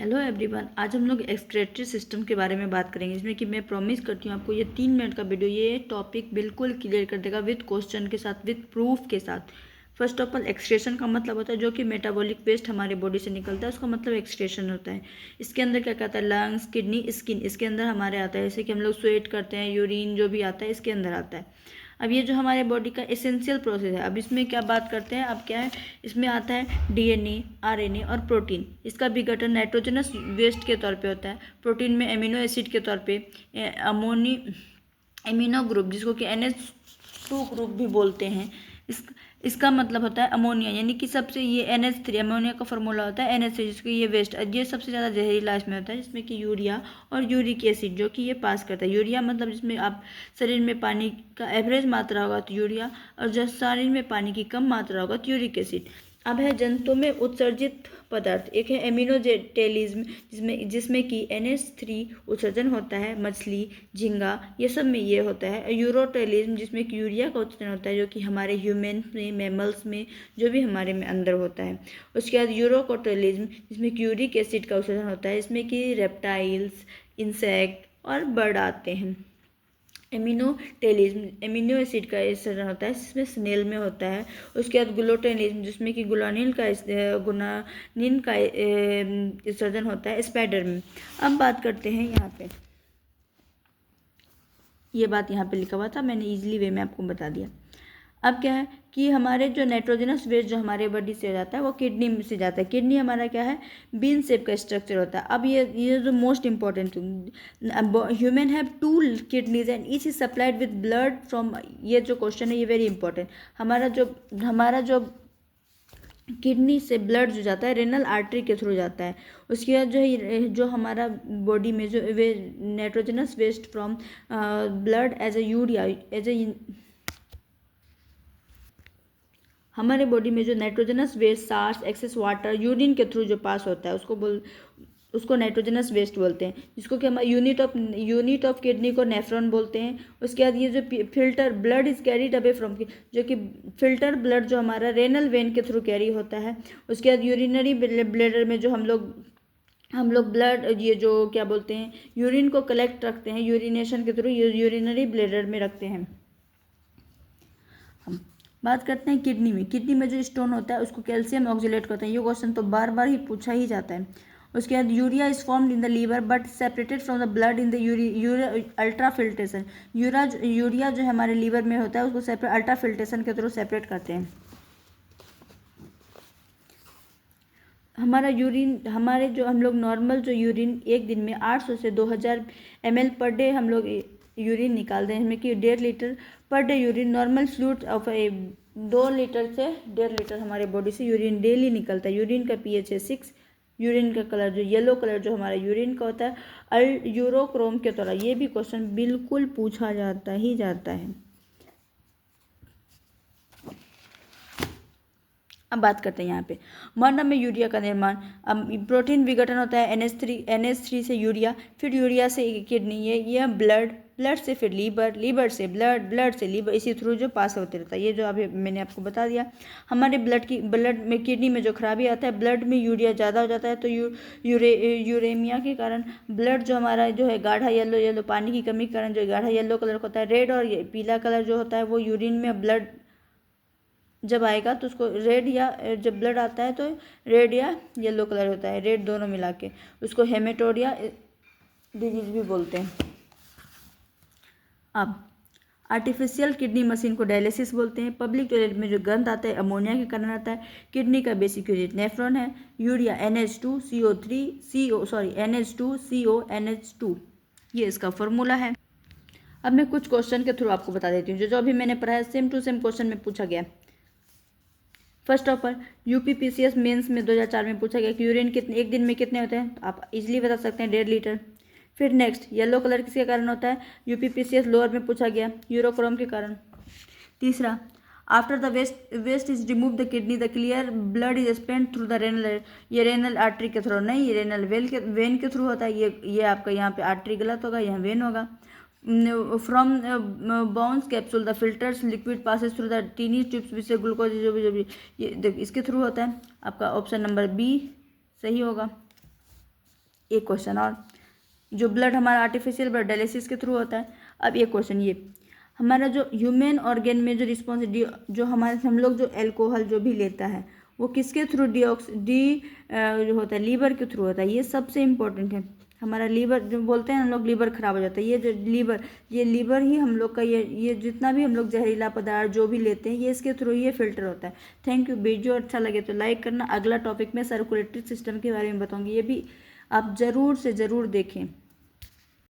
Hello everyone, आज हम लोग एक्सक्रेटरी सिस्टम के बारे में बात करेंगे, जिसमें कि मैं प्रॉमिस करती हूँ आपको ये 3 मिनट का वीडियो ये टॉपिक बिल्कुल क्लियर कर देगा विद क्वेश्चन के साथ, विद प्रूफ के साथ। फर्स्ट ऑफ ऑल, एक्सक्रेशन का मतलब होता है जो कि मेटाबॉलिक वेस्ट हमारे बॉडी से निकलता है, उसका मतलब एक्सक्रेशन होता है। इसके अंदर क्या कहता है, लंग्स, किडनी, स्किन, इसके अंदर हमारे आता है। जैसे कि हम लोग स्वेट करते हैं, यूरिन जो भी आता है इसके अंदर आता है। अब ये जो हमारे बॉडी का एसेंशियल प्रोसेस है, अब इसमें क्या बात करते हैं, अब क्या है, इसमें आता है डीएनए, आरएनए और प्रोटीन। इसका विघटन नाइट्रोजनस वेस्ट के तौर पे होता है। प्रोटीन में एमिनो एसिड के तौर पे अमोनी एमिनो ग्रुप, जिसको कि NH2 ग्रुप भी बोलते हैं, इसका मतलब होता है अमोनिया, यानी कि सबसे ये NH3 अमोनिया का फॉर्मूला होता है NH3, जिसको ये वेस्ट, ये सबसे ज़्यादा जहरीला इसमें होता है, जिसमें कि यूरिया और यूरिक एसिड जो कि ये पास करता है। यूरिया मतलब जिसमें आप शरीर में पानी का एवरेज मात्रा होगा तो यूरिया, और जब शरीर में पानी की कम मात्रा होगा तो यूरिक एसिड। अब है जंतु में उत्सर्जित पदार्थ, एक है एमिनोजेटेलिज्म, जिसमें कि NH3 उत्सर्जन होता है। मछली, झींगा, ये सब में ये होता है। यूरोटेलिज्म, जिसमें कि यूरिया का उत्सर्जन होता है, जो कि हमारे ह्यूमन में, मैमल्स में, जो भी हमारे में अंदर होता है। उसके बाद यूरोकोटेलिज्म, जिसमें कि यूरिक एसिड का उत्सर्जन होता है, इसमें कि रेप्टाइल्स, इंसेक्ट और बर्ड आते हैं। एमिनोटेलिज्म, एमिनो एसिड का उत्सर्जन होता है, जिसमें स्नेल में होता है। उसके बाद ग्लूटेनिज्म, जिसमें कि गुलानिन का उत्सर्जन होता है स्पाइडर में। अब बात करते हैं यहाँ पे, ये बात यहाँ पे लिखा हुआ था, मैंने इजीली वे में आपको बता दिया। अब क्या है कि हमारे जो नाइट्रोजनस वेस्ट जो हमारे बॉडी से जाता है वो किडनी से जाता है। किडनी हमारा क्या है, बीन शेप का स्ट्रक्चर होता है। अब ये जो most important, human have 2 kidneys and each is supplied with blood from, ये जो क्वेश्चन है ये वेरी इंपॉर्टेंट। हमारा जो किडनी से ब्लड जो जाता है रेनल आर्टरी के थ्रू जाता है। उसके बाद जो हमारा बॉडी में जो nitrogenous waste from blood as a urea, हमारे बॉडी में जो nitrogenous waste, salts, excess water, urine के थ्रू जो पास होता है उसको नाइट्रोजनस वेस्ट बोलते हैं, जिसको कि हम यूनिट ऑफ किडनी को नेफ्रॉन बोलते हैं। उसके बाद ये जो filter blood is carried away from, जो कि फिल्टर ब्लड जो हमारा रेनल वेन के थ्रू कैरी होता है। उसके बाद यूरिनरी ब्लैडर में जो हम लोग ब्लड, ये जो क्या बोलते हैं, यूरिन को कलेक्ट रखते हैं, यूरिनेशन के थ्रू यूरिनरी ब्लैडर में रखते हैं। बात करते हैं किडनी में जो स्टोन होता है उसको कैल्शियम ऑक्जेलेट करते हैं। ये क्वेश्चन तो बार बार ही पूछा ही जाता है। उसके बाद urea is formed in the liver but separated from the blood in the ultra filtration. Urea जो हमारे लीवर में होता है उसको सेपरेट अल्ट्रा फिल्ट्रेशन के थ्रू सेपरेट करते हैं। हमारे जो हम लोग नॉर्मल जो यूरिन एक दिन में 800 से 2000 ml पर डे हम लोग यूरिन निकालते हैं, जिसमें कि 1.5 litre per day urine normal fluid of 2 litre से 1.5 लीटर हमारे बॉडी से यूरिन डेली निकलता है। यूरिन का pH है 6। यूरिन का कलर जो येलो कलर जो हमारा यूरिन का होता है यूरोक्रोम के द्वारा। ये भी क्वेश्चन बिल्कुल पूछा जाता ही जाता है। अब बात करते हैं यहाँ पे मर्नम में यूरिया का निर्माण। अब प्रोटीन विघटन होता है NH3 से यूरिया, फिर यूरिया से किडनी, ये ब्लड से फिर लीवर से ब्लड से लीवर, इसी थ्रू जो पास होते रहता है। ये जो अभी मैंने आपको बता दिया। हमारे ब्लड में किडनी में जो खराबी आता है, ब्लड में यूरिया ज़्यादा हो जाता है, तो यूरेमिया के कारण ब्लड जो हमारा जो है गाढ़ा येलो पानी की कमी के कारण जो गाढ़ा येलो कलर का होता है। रेड और पीला कलर जो होता है वो यूरिन में ब्लड जब आएगा तो उसको रेड, या जब ब्लड आता है तो रेड या येलो कलर होता है, रेड दोनों मिला के, उसको हेमेटोरिया डिजीज भी बोलते हैं। अब आर्टिफिशियल किडनी मशीन को डायलिसिस बोलते हैं। पब्लिक टॉयलेट में जो गंद आता है अमोनिया के कारण आता है। किडनी का बेसिक यूनिट नेफ्रॉन है। यूरिया NH2CO, ये इसका फॉर्मूला है। अब मैं कुछ क्वेश्चन के थ्रू आपको बता देती हूँ जो अभी मैंने पढ़ा है, सेम टू सेम क्वेश्चन में पूछा गया। First of all UPPCS mains में 2004 में पूछा गया कि यूरिन कितने एक दिन में कितने होते हैं, तो आप इजीली बता सकते हैं 1.5 लीटर। फिर नेक्स्ट, येलो कलर किसके कारण होता है, UPPCS लोअर में पूछा गया, यूरोक्रोम के कारण। तीसरा, after the waste is remove the kidney the clear blood is spend through the renal, ये रेनल आर्टरी के थ्रू नहीं, ये रेनल वेन के थ्रू होता है। ये आपका यहाँ पे आर्टरी गलत होगा, यहाँ वेन होगा। From Bowman's capsule the filters liquid passes through the tiny tubes which से ग्लूकोज जो भी ये इसके थ्रू होता है। आपका ऑप्शन नंबर बी सही होगा। एक क्वेश्चन और, जो ब्लड हमारा आर्टिफिशियल ब्लड डायलिसिस के थ्रू होता है। अब एक क्वेश्चन ये, हमारा जो ह्यूमन ऑर्गेन में जो रिस्पॉन्स जो हमारे हम लोग जो एल्कोहल जो भी लेता है वो किसके थ्रू जो होता है लीवर के थ्रू होता है। ये सबसे इम्पोर्टेंट है। हमारा लीवर जो बोलते हैं हम लोग लीवर खराब हो जाता है, ये लीवर ही हम लोग का ये जितना भी हम लोग जहरीला पदार्थ जो भी लेते हैं ये इसके थ्रू ये फिल्टर होता है। Thank you. वीडियो अच्छा लगे तो लाइक करना। अगला टॉपिक में सर्कुलेटरी सिस्टम के बारे में बताऊंगी, ये भी आप ज़रूर से ज़रूर देखें।